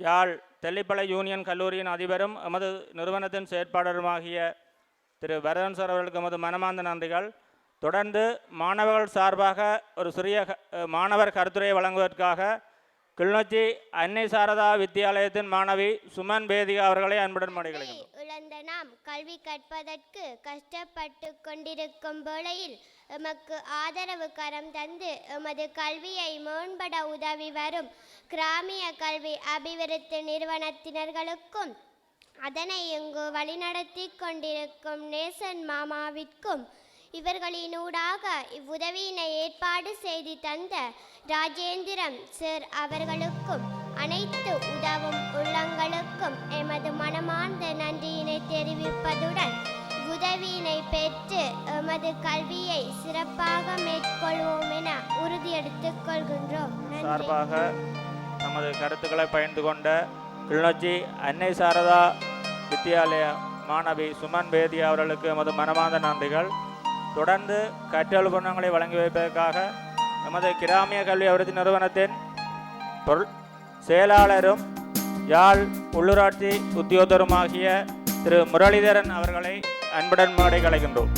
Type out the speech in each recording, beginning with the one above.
யாழ் Tellippalai union கல்லூரியின் அதிபரும் எமது நிறுவனத்தின் செயற்பாளருமாகிய திரு வரதன் சார் அவர்களுக்கு எமது மனமார்ந்த நன்றிகள். தொடர்ந்து மாணவர்கள் சார்பாக ஒரு சிறிய மாணவர் கருத்துரையை வழங்குவதற்காக கிளிநொச்சி அன்னை சாரதா வித்தியாலயத்தின் மாணவி சுமன் பேதிகா அவர்களை அன்புடன் மடிகளிக்கிறோம். இழந்த நாம் கல்வி கற்பதற்கு கஷ்டப்பட்டு கொண்டிருக்கும் வேளையில் எமக்கு ஆதரவு கரம் தந்து எமது கல்வியை மேம்பட உதவி வரும் கிராமிய கல்வி அபிவிருத்தி நிறுவனத்தினர்களுக்கும் அதனை இங்கு வழிநடத்தி கொண்டிருக்கும் நேசன் மாமாவிற்கும் இவர்களினூடாக இவ்வுதவியினை ஏற்பாடு செய்து தந்த ராஜேந்திரம் சார் அவர்களுக்கும் அனைத்து உதவும் உள்ளங்களுக்கும் எமது மனமார்ந்த நன்றியினை தெரிவிப்பதுடன் உதவியினை பெற்று எமது கல்வியை சிறப்பாக மேற்கொள்வோம் என உறுதியெடுத்துக் கொள்கின்றோம். சார்பாக நமது கருத்துக்களை பகிர்ந்து கொண்ட கிளிநொச்சி அன்னை சாரதா வித்தியாலய மாணவி சுமன் பேதியா அவர்களுக்கு எமது மனமார்ந்த நன்றிகள். தொடர்ந்து கற்றலுபணங்களை வழங்கி வைப்பதற்காக நமது கிராமிய கல்வி அபிவிருத்தி நிறுவனத்தின் செயலாளரும் யாழ் உள்ளூராட்சி உத்தியோகருமாகிய திரு முரளிதரன் அவர்களை அன்புடன் மேடை கலைக்கின்றோம்.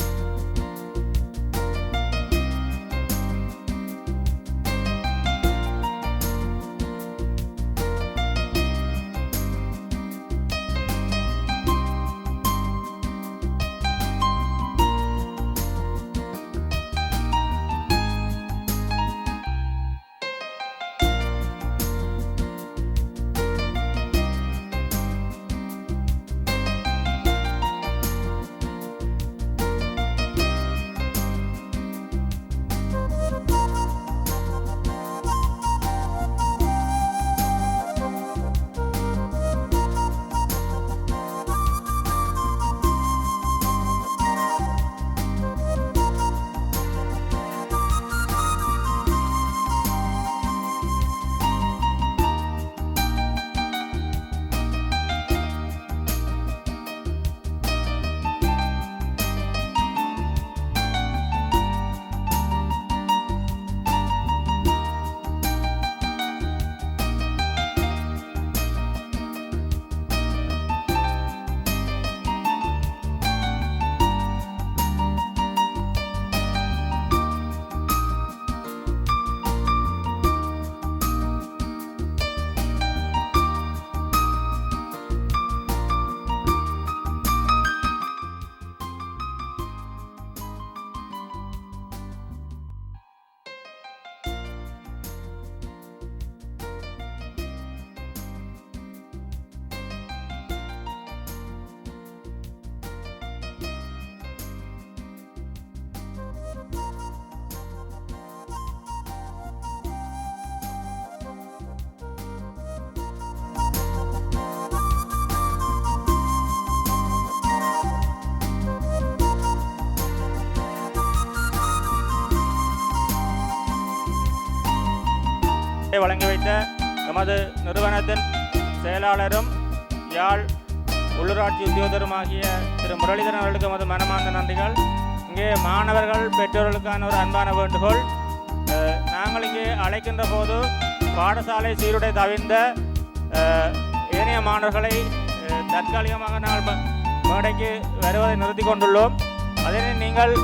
வழங்கி வைத்த எமது நிறுவனத்தின் செயலாளரும் யாழ் உள்ளூராட்சி உத்தியோகருமாகிய திரு முரளிதரன் அவர்களுக்கு எமது மனமார்ந்த நன்றிகள். இங்கே மாணவர்கள் பெற்றோர்களுக்கான ஒரு அன்பான வேண்டுகோள். நாங்கள் இங்கே அழைக்கின்ற போது பாடசாலை சீருடை தவிர்ந்த ஏனைய மாணவர்களை தற்காலிகமாக நாங்கள் மேடைக்கு வருவதை நிறுத்தி கொண்டுள்ளோம். அதனை நீங்கள்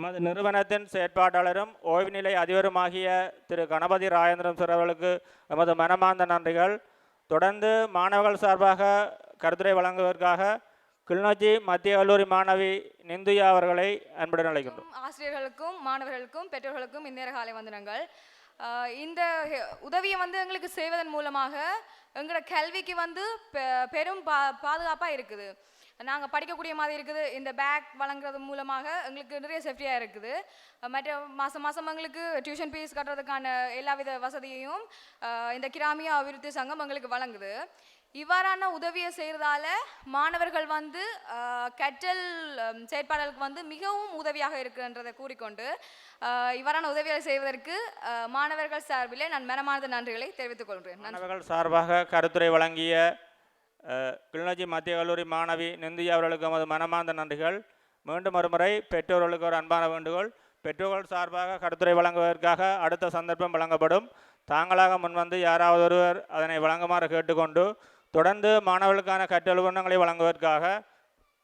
எமது நிறுவனத்தின் செயற்பாட்டாளரும் ஓய்வு நிலை அதிபருமாகிய திரு கணபதி ராஜேந்திரன் சார் அவர்களுக்கு எமது மனமார்ந்த நன்றிகள். தொடர்ந்து மாணவர்கள் சார்பாக கருத்துரை வழங்குவதற்காக கிளிநொச்சி மத்திய கல்லூரி மாணவி நிந்துயா அவர்களை அன்புடன் அழைக்கின்றோம். ஆசிரியர்களுக்கும் மாணவர்களுக்கும் பெற்றோர்களுக்கும் இந்நேர காலை வந்தனங்கள். இந்த உதவியை எங்களுக்கு செய்வதன் மூலமாக எங்களோட கல்விக்கு பெரும் பாதுகாப்பாக இருக்குது. நாங்கள் படிக்கக்கூடிய மாதிரி இருக்குது. இந்த பேக் வழங்குறது மூலமாக எங்களுக்கு நிறைய சேஃப்டியாக இருக்குது. மற்ற மாதம் எங்களுக்கு டியூஷன் ஃபீஸ் கட்டுறதுக்கான எல்லாவித வசதியையும் இந்த கிராமிய அபிவிருத்தி சங்கம் எங்களுக்கு வழங்குது. இவ்வாறான உதவியை செய்கிறதால மாணவர்கள் கற்றல் செயற்பாடுகளுக்கு மிகவும் உதவியாக இருக்குன்றதை கூறிக்கொண்டு இவ்வாறான உதவிகளை செய்வதற்கு மாணவர்கள் சார்பிலே நான் மனமார்ந்த நன்றிகளை தெரிவித்துக் கொள்கிறேன். மாணவர்கள் சார்பாக கருத்துரை வழங்கிய கிளிநொச்சி மத்திய கல்லூரி மாணவி நிந்தியா அவர்களுக்கு நமது மனமார்ந்த நன்றிகள். மீண்டும் ஒருமுறை பெற்றோர்களுக்கு ஒரு அன்பான வேண்டுகோள். பெற்றோர்கள் சார்பாக கருத்துரை வழங்குவதற்காக அடுத்த சந்தர்ப்பம் வழங்கப்படும். தாங்களாக முன்வந்து யாராவது ஒருவர் அதனை வழங்குமாறு கேட்டுக்கொண்டு தொடர்ந்து மாணவர்களுக்கான கற்றல் உபகரணங்களை வழங்குவதற்காக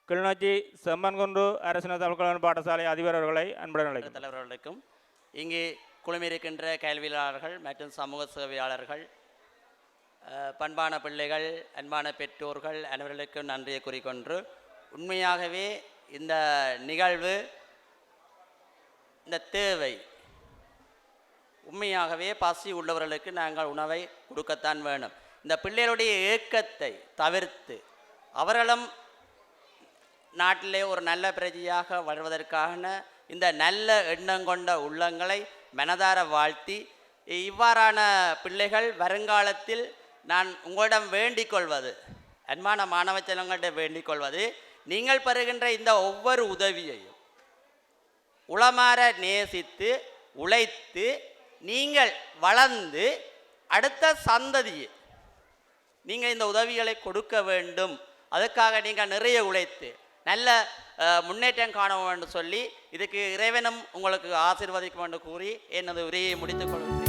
கிளிநொச்சி செம்மன்குன்று அரசின தமிழ் பாடசாலை அதிபர் அவர்களை அன்புடன் அழைக்கும். தலைவர்களுக்கும் இங்கே குழுமிருக்கின்ற கல்வியாளர்கள் மற்றும் சமூக சேவையாளர்கள், பண்பான பிள்ளைகள், அன்பான பெற்றோர்கள் அனைவர்களுக்கும் நன்றியை கூறிக்கொண்டு, உண்மையாகவே இந்த நிகழ்வு, இந்த தேவை, உண்மையாகவே பசி உள்ளவர்களுக்கு நாங்கள் உணவை கொடுக்கத்தான் வேணும். இந்த பிள்ளைகளுடைய ஏக்கத்தை தவிர்த்து அவர்களும் நாட்டிலே ஒரு நல்ல பிரஜையாக வளர்வதற்கான இந்த நல்ல எண்ணம் கொண்ட உள்ளங்களை மனதார வாழ்த்தி, இவ்வாறான பிள்ளைகள் வருங்காலத்தில் நான் உங்களிடம் வேண்டிக் கொள்வது, அன்பான மாணவ செல்வங்கள்ட்ட வேண்டிக் கொள்வது, நீங்கள் பெறுகின்ற இந்த ஒவ்வொரு உதவியையும் உளமாற நேசித்து உழைத்து நீங்கள் வளர்ந்து அடுத்த சந்ததியை நீங்கள் இந்த உதவிகளை கொடுக்க வேண்டும். அதுக்காக நீங்கள் நிறைய உழைத்து நல்ல முன்னேற்றம் காண வேண்டும் சொல்லி இதுக்கு இறைவனும் உங்களுக்கு ஆசீர்வதிக்கும் என்று கூறி எனது உரையை முடித்துக் கொள்கிறேன்.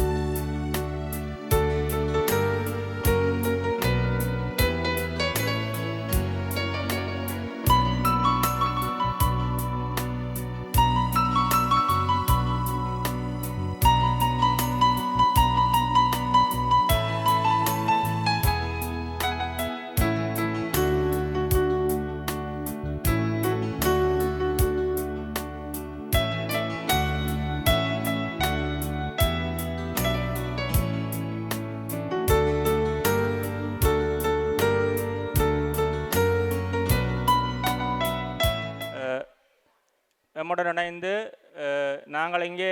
நம்முடன் இணைந்து நாங்கள் இங்கே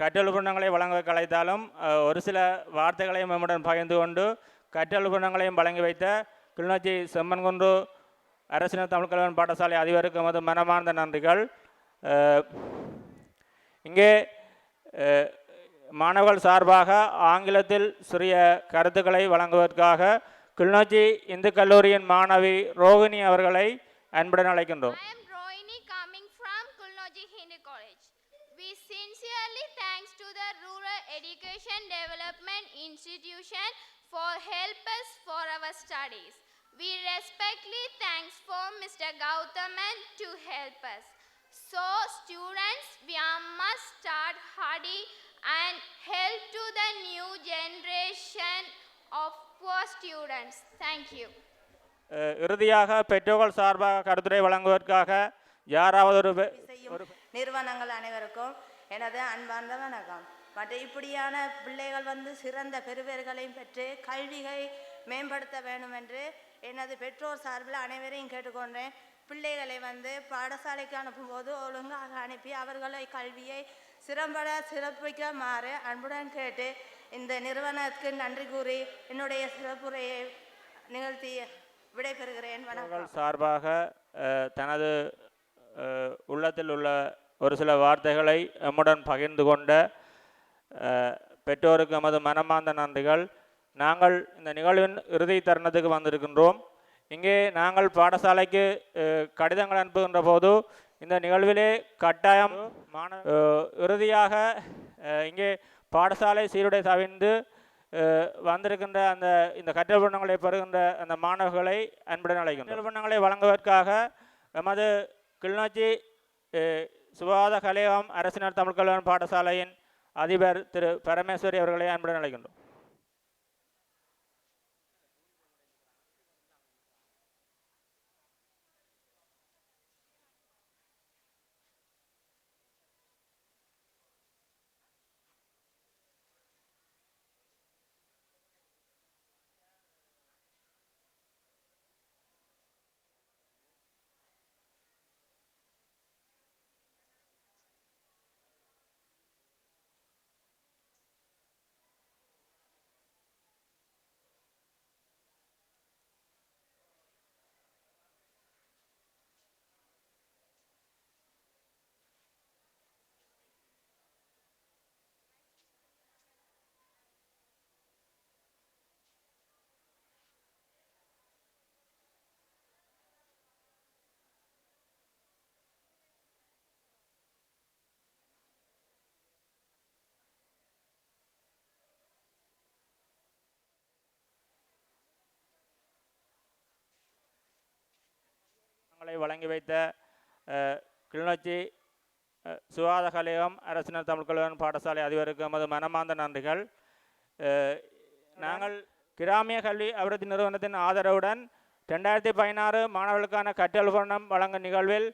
கற்றல் உபகரணங்களை வழங்க கலைத்தாலும் ஒரு சில வார்த்தைகளையும் நம்முடன் பகிர்ந்து கொண்டு கற்றல் உபகரணங்களையும் வழங்கி வைத்த கிளிநொச்சி செம்மன்குன்று அரசின தமிழ் கல்வி பாடசாலை அதிபருக்கு எமது மனமார்ந்த நன்றிகள். இங்கே மாணவர்கள் சார்பாக ஆங்கிலத்தில் சிறிய கருத்துக்களை வழங்குவதற்காக கிளிநொச்சி இந்து கல்லூரியின் மாணவி ரோகிணி அவர்களை அன்புடன் அழைக்கின்றோம். We sincerely thanks to the Rural Education Development Institution for help us for our studies. We respectfully thanks for Mr. Gautaman to help us. So students, we must start hardy and help to the new generation of poor students. Thank you. இறுதியாக பெற்றோர்கள் சார்பாக கருத்துரை வழங்குவதற்காக யாராவது ஒரு நிறுவனங்கள் அனைவருக்கும் எனது அன்பார்ந்த வணக்கம். மற்ற இப்படியான பிள்ளைகள் சிறந்த பெறுபேறுகளையும் பெற்று கல்வியை மேம்படுத்த வேண்டும் என்று எனது பெற்றோர் சார்பில் அனைவரையும் கேட்டுக்கொண்டேன். பிள்ளைகளை பாடசாலைக்கு அனுப்பும்போது ஒழுங்காக அனுப்பி அவர்களை கல்வியை சிறம்பட சிறப்பிக்குமாறு அன்புடன் கேட்டு இந்த நிறுவனத்துக்கு நன்றி கூறி என்னுடைய சிறப்புரையை நிகழ்த்தி விடைபெறுகிறேன். வணக்கம். சார்பாக தனது உள்ளத்தில் உள்ள ஒரு சில வார்த்தைகளை எம்முடன் பகிர்ந்து கொண்ட பெற்றோருக்கு எமது மனமார்ந்த நன்றிகள். நாங்கள் இந்த நிகழ்வின் இறுதி தருணத்துக்கு வந்திருக்கின்றோம். இங்கே நாங்கள் பாடசாலைக்கு கடிதங்கள் அனுப்புகின்ற போது இந்த நிகழ்விலே கட்டாயம் இறுதியாக இங்கே பாடசாலை சீருடை தவிர்ந்து வந்திருக்கின்ற இந்த கற்றல் உபகரணங்களை பெறுகின்ற அந்த மாணவர்களை அன்புடன் அழைக்கின்றோம். கற்றல் உபகரணங்களை வழங்குவதற்காக எமது கிளிநொச்சி சுவாத கலையம் அரசினர் தமிழ் கல்வி பாடசாலையின் அதிபர் திரு பரமேஸ்வரி அவர்களை அன்புடன் அழைக்கின்றோம். வழங்கி வைத்த கிளிநொச்சி சுகாத கலையம் அரசினர் தமிழ் கல்வி பாடசாலை அதிபருக்கு எமது மனமார்ந்த நன்றிகள். நாங்கள் கிராமிய கல்வி அபிவிருத்தி நிறுவனத்தின் ஆதரவுடன் 2016 மாணவர்களுக்கான கற்றல் உபகரணம் வழங்கும் நிகழ்வில்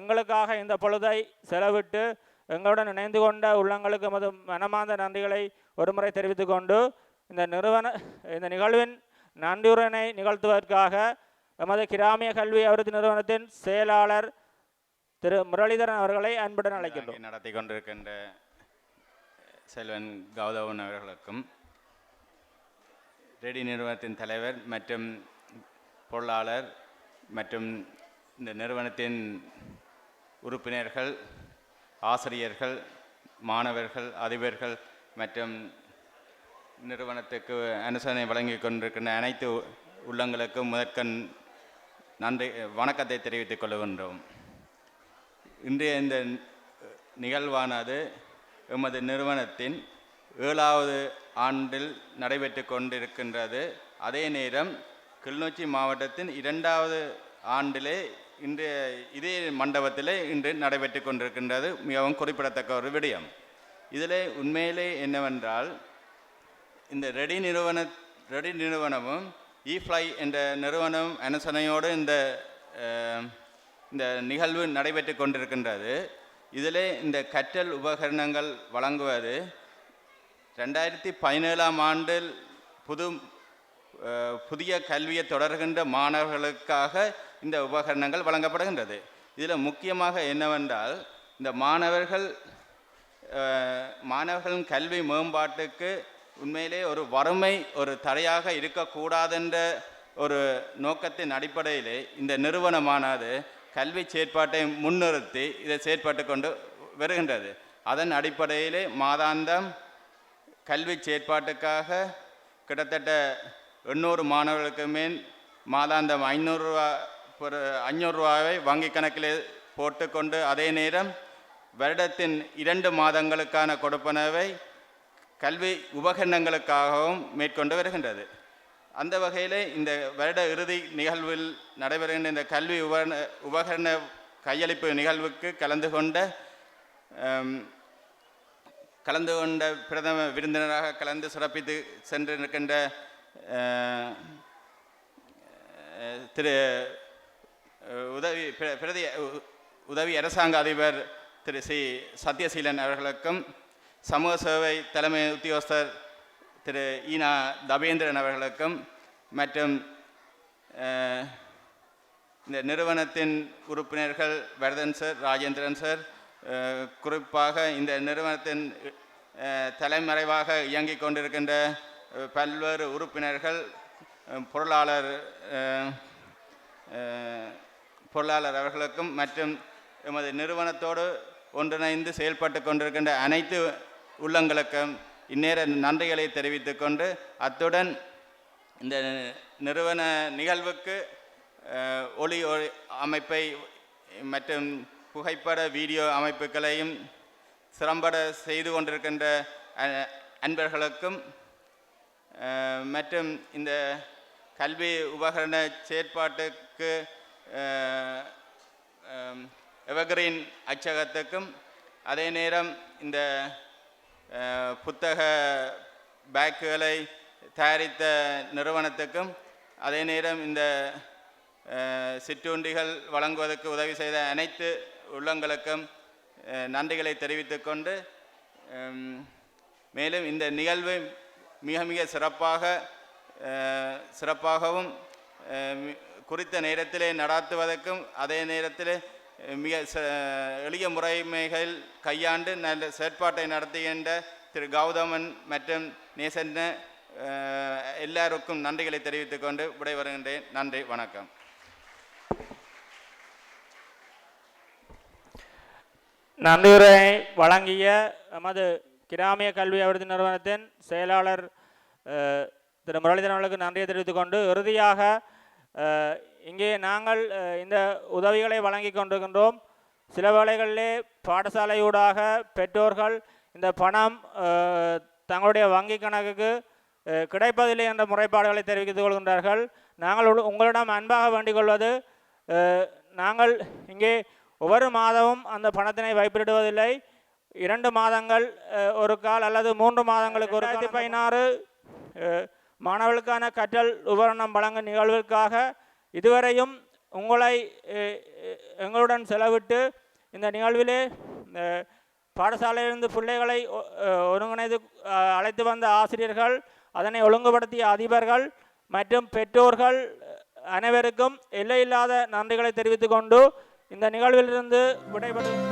எங்களுக்காக இந்த பொழுதை செலவிட்டு எங்களுடன் இணைந்து கொண்ட உள்ளங்களுக்கு எமது மனமார்ந்த நன்றிகளை ஒருமுறை தெரிவித்துக் கொண்டு இந்த நிகழ்வின் நன்றியுரையினை நிகழ்த்துவதற்காக எமது கிராமிய கல்வி அபிவிருத்தி நிறுவனத்தின் செயலாளர் திரு முரளிதரன் அவர்களை அன்புடன் அழைக்கின்றோம். நடத்தி கொண்டிருக்கின்ற செல்வன் கௌதவன் அவர்களுக்கும், ரெடி நிறுவனத்தின் தலைவர் மற்றும் பொருளாளர் மற்றும் இந்த நிறுவனத்தின் உறுப்பினர்கள், ஆசிரியர்கள், மாணவர்கள், அதிபர்கள் மற்றும் நிறுவனத்துக்கு அனுசரணை வழங்கி கொண்டிருக்கின்ற அனைத்து உள்ளங்களுக்கும் முதற்கண் நன்றி வணக்கத்தை தெரிவித்துக் கொள்கின்றோம். இன்றைய இந்த நிகழ்வானது எமது நிறுவனத்தின் 7வது ஆண்டில் நடைபெற்று கொண்டிருக்கின்றது. அதே நேரம் கிளிநொச்சி மாவட்டத்தின் 2வது ஆண்டிலே இன்றைய இதே மண்டபத்திலே இன்று நடைபெற்று கொண்டிருக்கின்றது. மிகவும் குறிப்பிடத்தக்க ஒரு விடயம். இதில் உண்மையிலே என்னவென்றால், இந்த ரெடி நிறுவனமும் ஈஃப்ளை என்ற நிறுவனம் அனுசரணையோடு இந்த நிகழ்வு நடைபெற்று கொண்டிருக்கின்றது. இதில் இந்த கற்றல் உபகரணங்கள் வழங்குவது 2017 ஆண்டில் புதிய கல்வியை தொடர்கின்ற மாணவர்களுக்காக இந்த உபகரணங்கள் வழங்கப்படுகின்றது. இதில் முக்கியமாக என்னவென்றால், இந்த மாணவர்களின் கல்வி மேம்பாட்டுக்கு உண்மையிலே ஒரு வறுமை ஒரு தடையாக இருக்கக்கூடாதென்ற ஒரு நோக்கத்தின் அடிப்படையிலே இந்த நிறுவனமானது கல்வி செயற்பாட்டை முன்னிறுத்தி இதை செயற்பட்டு கொண்டு வருகின்றது. அதன் அடிப்படையிலே மாதாந்தம் கல்வி செயற்பாட்டுக்காக கிட்டத்தட்ட 800 மாணவர்களுக்கு மேல் மாதாந்தம் 500 ரூபாவை வங்கி கணக்கிலே போட்டுக்கொண்டு, அதே நேரம் வருடத்தின் 2 மாதங்களுக்கான கொடுப்பனவை கல்வி உபகரணங்களுக்காகவும் மேற்கொண்டு வருகின்றது. அந்த வகையில் இந்த வருட இறுதி நிகழ்வில் நடைபெறுகின்ற இந்த கல்வி உபகரண கையளிப்பு நிகழ்வுக்கு கலந்து கொண்ட பிரதம விருந்தினராக கலந்து சிறப்பித்து சென்றிருக்கின்ற திரு உதவி அரசாங்க அதிபர் திரு சி சத்யசீலன் அவர்களுக்கும், சமூக சேவை தலைமை உத்தியோகஸ்தர் திரு ஈனா தபேந்திரன் அவர்களுக்கும் மற்றும் இந்த நிறுவனத்தின் உறுப்பினர்கள் வரதன் சார், ராஜேந்திரன் சார், குறிப்பாக இந்த நிறுவனத்தின் தலைமறைவாக இயங்கிக் கொண்டிருக்கின்ற பல்வேறு உறுப்பினர்கள், பொருளாளர் அவர்களுக்கும் மற்றும் எமது நிறுவனத்தோடு ஒன்றிணைந்து செயல்பட்டு கொண்டிருக்கின்ற அனைத்து உள்ளங்களுக்கும் இந்நேர நன்றிகளை தெரிவித்துக் கொண்டு, அத்துடன் இந்த நிறுவன நிகழ்வுக்கு ஒளி அமைப்பை மற்றும் புகைப்பட வீடியோ அமைப்புகளையும் சிறம்பட செய்து கொண்டிருக்கின்ற அன்பர்களுக்கும் மற்றும் இந்த கல்வி உபகரண செயற்பாட்டுக்கு எவர்கிரீன் அச்சகத்துக்கும், அதே நேரம் இந்த புத்தக பேக்குகளை தயாரித்த நிறுவனத்துக்கும், அதே நேரம் இந்த சிற்றுண்டிகள் வழங்குவதற்கு உதவி செய்த அனைத்து உள்ளங்களுக்கும் நன்றிகளை தெரிவித்துக்கொண்டு, மேலும் இந்த நிகழ்வை மிக மிக சிறப்பாகவும் குறித்த நேரத்திலே நடாத்துவதற்கும், அதே நேரத்தில் மிக எளிய முறைமைகள் கையாண்டு நல்ல செயற்பாட்டை நடத்துகின்ற திரு கௌதமன் மற்றும் நேசன் எல்லாருக்கும் நன்றிகளை தெரிவித்துக்கொண்டு விடைபெறுகின்றேன். நன்றி, வணக்கம். நன்றியுரை வழங்கிய எமது கிராமிய கல்வி அபிவிருத்தி நிறுவனத்தின் செயலாளர் திரு முரளிதரன் அவர்களுக்கு நன்றியை தெரிவித்துக்கொண்டு, இறுதியாக இங்கே நாங்கள் இந்த உதவிகளை வழங்கி கொண்டிருக்கின்றோம். சில வேளைகளிலே பாடசாலையூடாக பெற்றோர்கள் இந்த பணம் தங்களுடைய வங்கி கணக்குக்கு கிடைப்பதில்லை என்ற முறைப்பாடுகளை தெரிவித்துக் கொள்கின்றார்கள். நாங்கள் உங்களிடம் அன்பாக வேண்டிக் கொள்வது, நாங்கள் இங்கே ஒவ்வொரு மாதமும் அந்த பணத்தினை வைப்பிடுவதில்லை. 2 மாதங்கள் ஒரு கால் அல்லது 3 மாதங்களுக்கு ஒரு 2016 மாணவர்களுக்கான கற்றல் உபகரணம் வழங்கும் நிகழ்விற்காக இதுவரையும் உங்களை எங்களுடன் செலவிட்டு இந்த நிகழ்விலே பாடசாலையிலிருந்து பிள்ளைகளை ஒருங்கிணைந்து அழைத்து வந்த ஆசிரியர்கள், அதனை ஒழுங்குபடுத்திய அதிபர்கள் மற்றும் பெற்றோர்கள் அனைவருக்கும் எல்லையில்லாத நன்றிகளை தெரிவித்துக் கொண்டு இந்த நிகழ்விலிருந்து விடைபெறும்.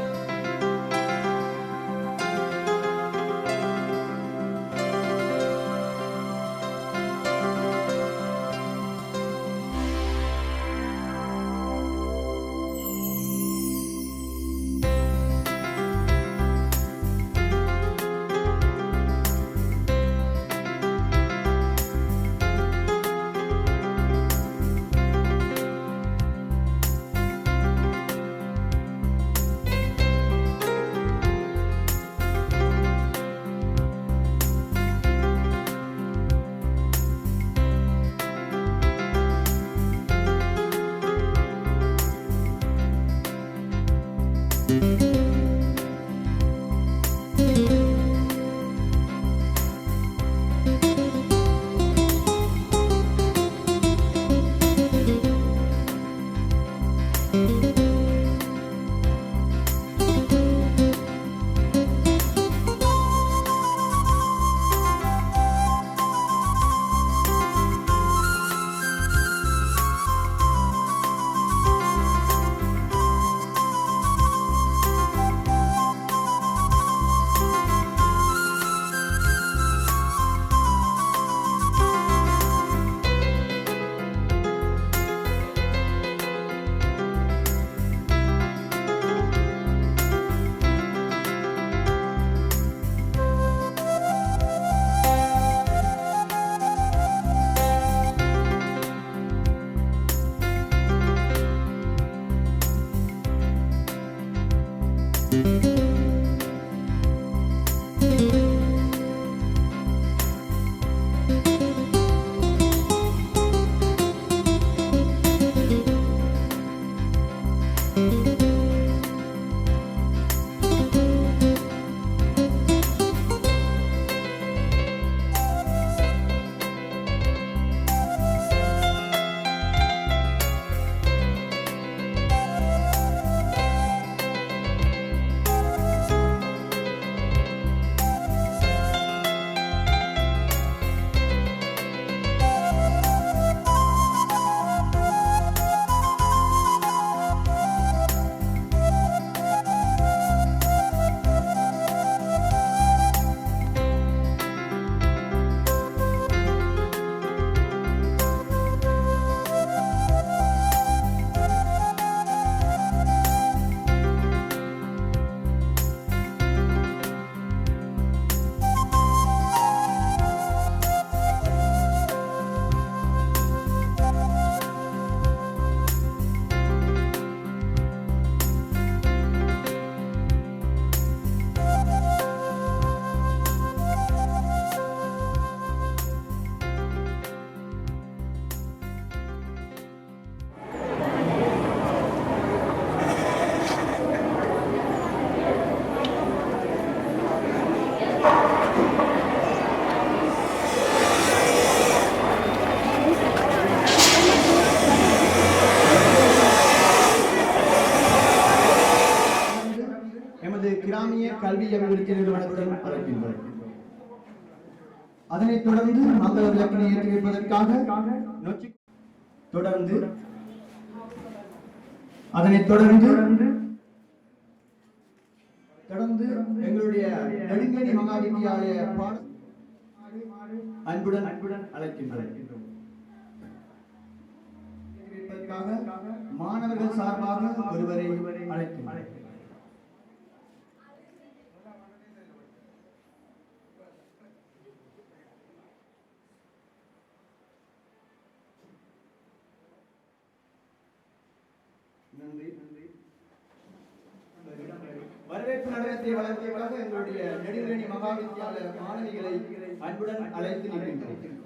கிராமிய கல்வி அபிவிருத்தி நிறுவனத்தில் அழைக்கின்றோம். அதனைத் தொடர்ந்து மங்கள விளக்கினை ஏற்றி வைப்பதற்காக தொடர்ந்து எங்களுடைய நெடுங்கணி மகாவித்தியாலய அன்புடன் அழைக்கின்றோம். மாணவர்கள் சார்பாக ஒருவரை அழைக்கின்றோம். வரவேற்பு நடனத்தை வழங்கியவராக எங்களுடைய நெடுங்கணி மகாவித்தியாலய மாணவிகளை அன்புடன் அழைத்து நிற்கின்றோம்.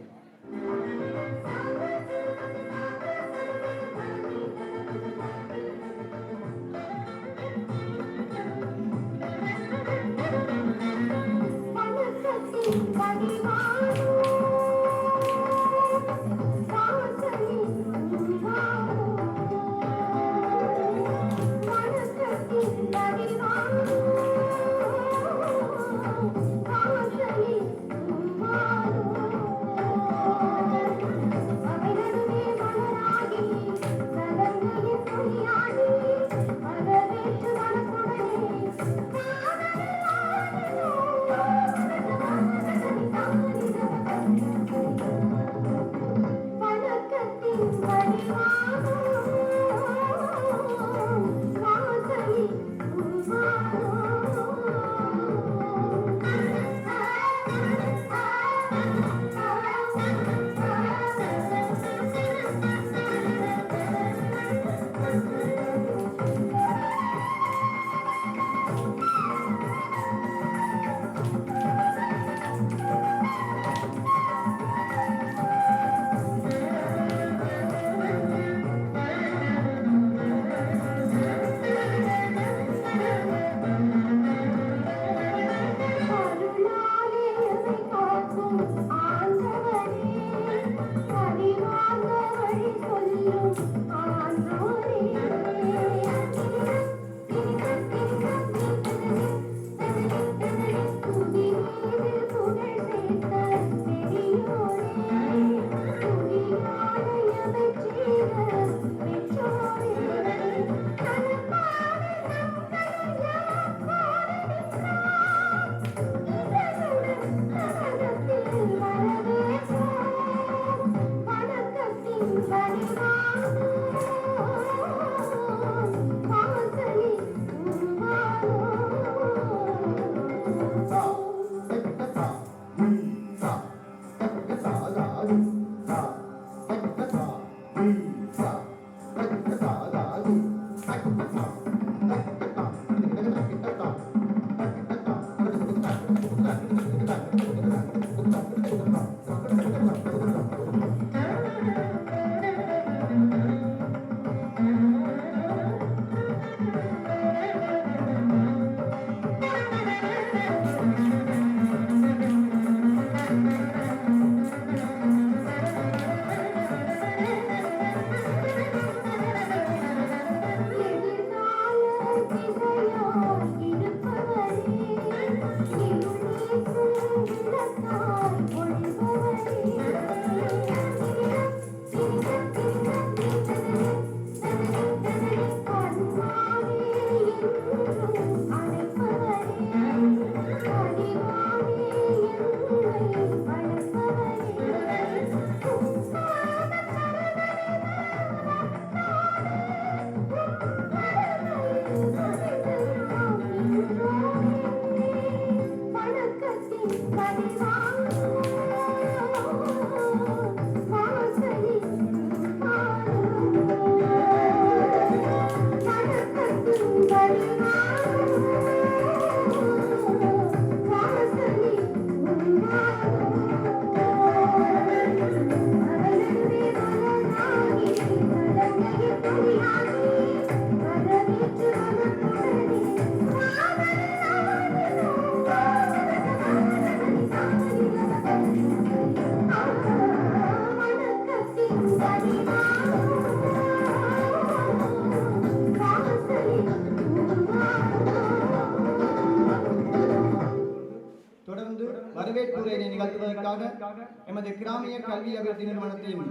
நிகழ்த்துவதற்காக எமது கிராமிய கல்வி அபிவிருத்தி நிறுவனத்தின்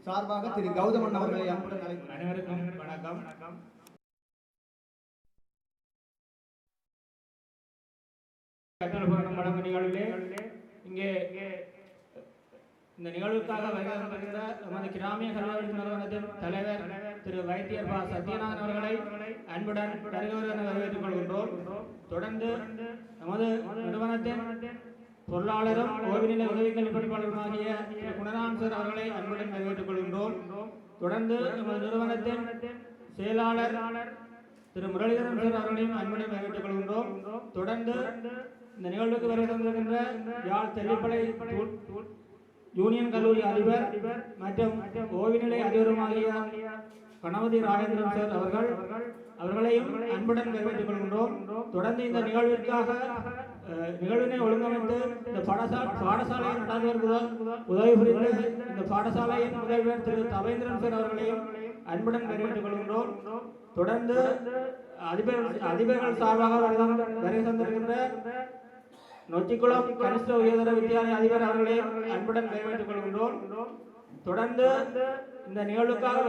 சார்பாக திரு கௌதமன் அவர்களை அன்புடன் அழைக்கிறேன். அனைவருக்கும் வணக்கம். கற்றல் வழங்கும் நிகழ்விலே இங்கே இந்த நிகழ்வுக்காக வருகின்ற நமது கிராமிய கல்வி நிறுவனத்தின் தலைவர் திரு வைத்தியர் பா சத்யநாதன் அவர்களை அன்புடன் வருகிறவர்கள் வரவேற்றுக் கொள்கின்றோம். தொடர்ந்து நமது நிறுவனத்தின் பொருளாளரும் ஓய்வுநிலை உதவி கல்வி பணிப்பாளருமாகிய திரு குணராம் சார் அவர்களை அன்புடன் வரவேற்றுக் கொள்கின்றோம். தொடர்ந்து நமது நிறுவனத்தின் செயலாளர் திரு முரளிதரன் சார் அவர்களையும் அன்புடன் வரவேற்றுக் கொள்கின்றோம். தொடர்ந்து இந்த நிகழ்வுக்கு வருகை தந்திருக்கின்ற யாழ் தெல்லிப்பளை யூனியன் கல்லூரி அதிபர் மற்றும் ஓய்வுநிலை அதிபருமாகிய கணபதி ராஜேந்திரன் சார் அவர்களையும் அன்புடன் வரவேற்றுக் கொள்கின்றோம். தொடர்ந்து இந்த நிகழ்வினை ஒழுங்கமைத்து இந்த பாடசாலையை நடத்துவதற்கு உதவி புரிந்து இந்த பாடசாலையின் முதல்வர் திரு தவேந்திரன் சார் அவர்களையும் அன்புடன் வரவேற்றுக் கொள்கின்றோம். தொடர்ந்து அதிபர்கள் சார்பாக வருகை தந்திருக்கின்ற நொச்சிக்குளம் கனிஷ்ட உயர்தர வித்தியாலய அதிபர் அவர்களை அன்புடன் வரவேற்றுக் கொள்கின்றோம். தொடர்ந்து இந்த நிகழ்வுக்காக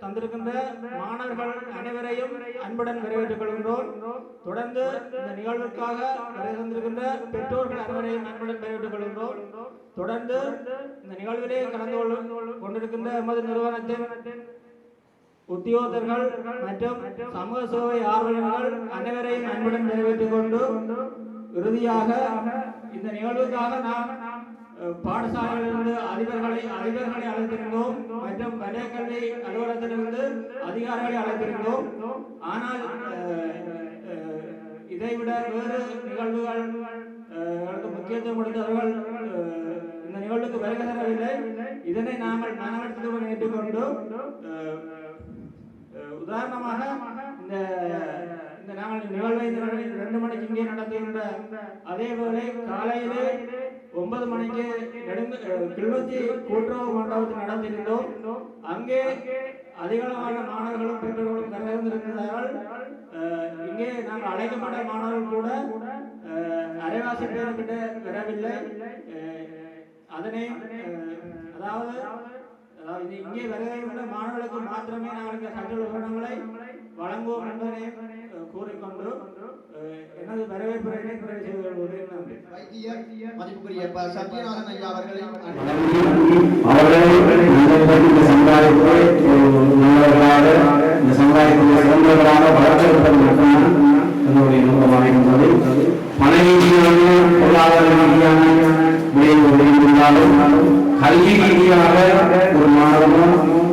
தந்திருக்கின்ற மாணவர்கள் அனைவரையும் அன்புடன் வரவேற்றுக் கொள்கின்றோம். தொடர்ந்து இந்த நிகழ்வுக்காக வருகை தந்திருக்கின்ற பெற்றோர்கள் அனைவரையும் அன்புடன் வரவேற்றுக் கொள்கின்றோம். தொடர்ந்து இந்த நிகழ்விலே கலந்து கொண்டிருக்கின்ற எமது நிறுவனத்தின் உத்தியோகர்கள் மற்றும் சமூக சேவை ஆர்வலர்கள் அனைவரையும் அன்புடன் வரவேற்றுக் கொண்டு இறுதியாக இந்த நிகழ்வுக்காக நாம் பாடசாலையிலிருந்து அதிபர்களை அழைத்திருந்தோம் மற்றும் வலய கல்வி அலுவலகத்திலிருந்து அதிகாரிகளை அழைத்திருந்தோம். ஆனால் இதைவிட வேறு நிகழ்வுகள் முக்கியத்துவம் கொடுத்தவர்கள் இந்த நிகழ்வுக்கு வருகை தரவில்லை. இதனை நாங்கள் மனவளத்துடன் ஏற்றுக்கொண்டு உதாரணமாக இந்த நாங்கள் நிகழ்வை 2 மணிக்கு இங்கே நடத்துகின்ற அதே வேளை காலையிலே 9 மணிக்கு கிளிநொச்சி கூட்டுறவு மண்டபத்தில் நடத்தியிருந்தோம். அங்கே அதிகளவான மாணவர்களும் பெற்றோர்களும் கலந்திருந்ததால் இங்கே நாங்கள் அழைக்கப்பட்ட மாணவர்கள் கூட அரைவாசி பேர்கிட்ட வரவில்லை. அதனை அதாவது இங்கே வருகின்ற மாணவர்களுக்கு மாத்திரமே நாங்கள் கற்றல் உபகரணங்களை வழங்குவோம் என்பதை கூறிக்கொண்டு எனது வரவேற்புரை செய்து கொள்வது வைத்தியர் மதிப்புக்குரிய சத்யநாதன் ஐயா அவர்களை இந்த சமுதாயத்திலே சிறந்தவர்களாக வளர்க்கப்பட்டது மட்டும்தான் என்னுடைய நோக்கமாக இருந்தது. பண ரீதியான பொருளாதார ரீதியான விளைவுகள் இருந்தாலும் கல்வி ரீதியாக ஒரு மாணவனோ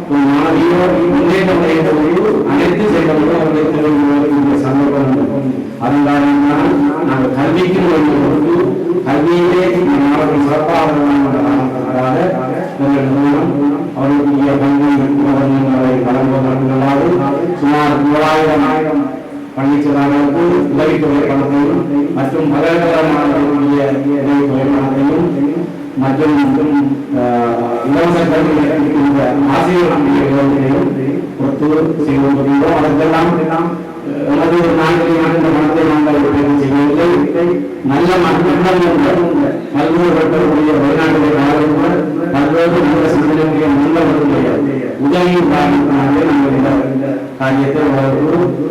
ஒரு மாணவியோ முன்னேற்றம் அடைவதற்கு அனைத்து செயல்களும் அவர்களுக்கு தெரிவிக்க சந்தர்ப்பம். அதன் காரணத்தினால் நாங்கள் கல்விக்கு கொடுத்து கல்வியிலே இந்த மாணவர்கள் சிறப்பாக எங்கள் நிறுவனம் அவர்களுடைய கல்வி உபகரணங்களை வழங்குவதற்காக சுமார் 9,000 பள்ளிச்சலாளர்களுக்கு உதவித்தொகை பணத்தையும் மற்றும் பலதரமானவர்களுடைய உதவித்தொகை பணத்தையும் மற்றும் இலவச கல்வி இருக்கின்ற ஆசிரியர்களுடைய உதவிகளையும் கொடுத்து செய்து வருகின்றோம். அதற்கெல்லாம் எனது நாட்டில் இந்த பணத்தை நாங்கள் உபயோகம் செய்யவில்லை. நல்ல மக்கள் பல்வேறு பெற்றோருடைய வெளிநாட்டிலே வாழ்கின்ற பல்வேறு நல்ல சிந்தனையுடைய நண்பர்களுடைய உதவியின் காரணத்தினாலே நாங்கள் இந்த காரியத்தை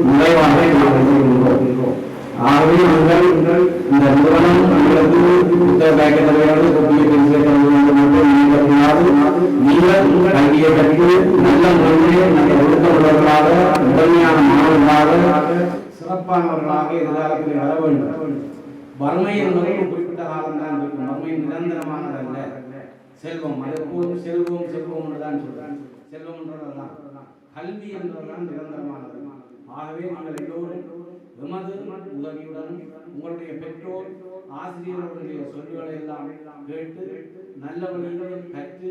நிறைவாக செய்கின்றோம். ஆகவே நாங்கள் இந்த நிறுவனம் உங்களுக்கு புத்தக பேக்கெட் வேண்டும், நீங்கள் கல்வியை கற்று நல்ல முறையிலே நல்ல ஒழுக்கமுள்ளவர்களாக முதன்மையான மாணவர்களாக சிறப்பானவர்களாக எதிர்காலத்தில் வர வேண்டும். வறுமை என்பது குறிப்பிட்ட காலம்தான் இருக்கும். வறுமை நிரந்தரமானதல்ல. செல்வம் அதற்கு செல்வம் என்றுதான் சொல்றாங்க. செல்வம் என்றதான் கல்வி என்பதுதான் நிரந்தரமானது. ஆகவே நீங்கள் எல்லோரும் எமது உதவியுடன் உங்களுடைய பெற்றோர் ஆசிரியர்களுடைய சொல்லுகளை எல்லாம் கேட்டு நல்ல வழியில் கற்று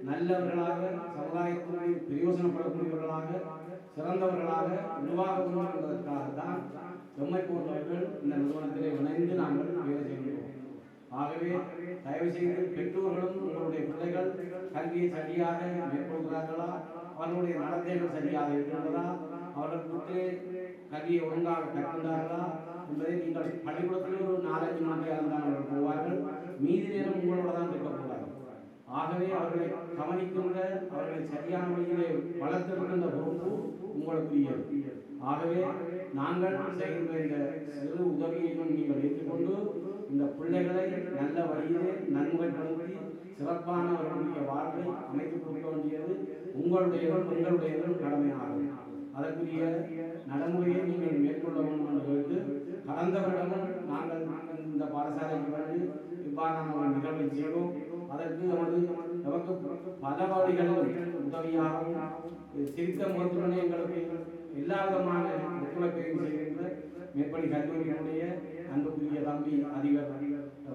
நல்லவர்களாக சமுதாயத்திற்கு பிரயோசனப்படக்கூடியவர்களாக சிறந்தவர்களாக உருவாக வேண்டும் என்பதற்காக தான் எம்மை போன்றவர்கள் இந்த நிறுவனத்திலே இணைந்து நாங்கள் வேலை செய்கிறோம். ஆகவே தயவு செய்து பெற்றோர்களும் உங்களுடைய பிள்ளைகள் கல்வியை சரியாக மேற்கொள்கிறார்களா, அவர்களுடைய நடத்தைகள் சரியாக இருக்கின்றதா, அவர்களுக்கு கல்வியை ஒழுங்காக கற்கின்றார்களா என்பதை நீங்கள் பள்ளிக்கூடத்தில் ஒரு 4-5 மணி நேரம் தான் அவர்கள் போவார்கள், மீதி நேரம் உங்களோட தான் இருக்கக்கூடாது. ஆகவே அவர்களை கவனிக்கின்ற, அவர்களை சரியான வழியிலே வளர்த்திருக்கின்ற பொறுப்பு உங்களுக்குரியது. ஆகவே நாங்கள் செய்கின்ற இந்த சிறு உதவியையும் நீங்கள் ஏற்றுக்கொண்டு இந்த பிள்ளைகளை நல்ல வழியிலே நன்முறைப்படுத்தி சிறப்பான அவர்களுடைய வாழ்வை அமைத்துக் கொடுக்க வேண்டியது உங்களுடையதும் கடமையாகும். அதற்குரிய நடைமுறையை நீங்கள் மேற்கொள்ள வேண்டும் என்று கேட்டு, கடந்த வருடமும் நாங்கள் இந்த பாடசாலைக்கு வந்து இவ்வாறான ஒரு நிகழ்வை செய்தோம். அதற்கு நமக்கு பல வழிகளிலும் உதவியாகவும் சிரித்த முகத்துடனே எங்களுக்கு எல்லா விதமான ஒத்துழைப்பையும் செய்கின்ற மேற்படி கல்லூரியினுடைய அன்புக்குரிய தம்பி அதிபர்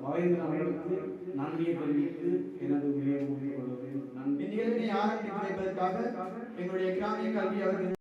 பவேந்திரன் அவர்களுக்கு நன்றியை தெரிவித்து எனது உரையை முடித்துக் கொள்கிறேன். நன்றி. இந்நிகழ்வினை ஆரம்பித்து வைப்பதற்காக எங்களுடைய கிராமிய கல்வி அவர்கள்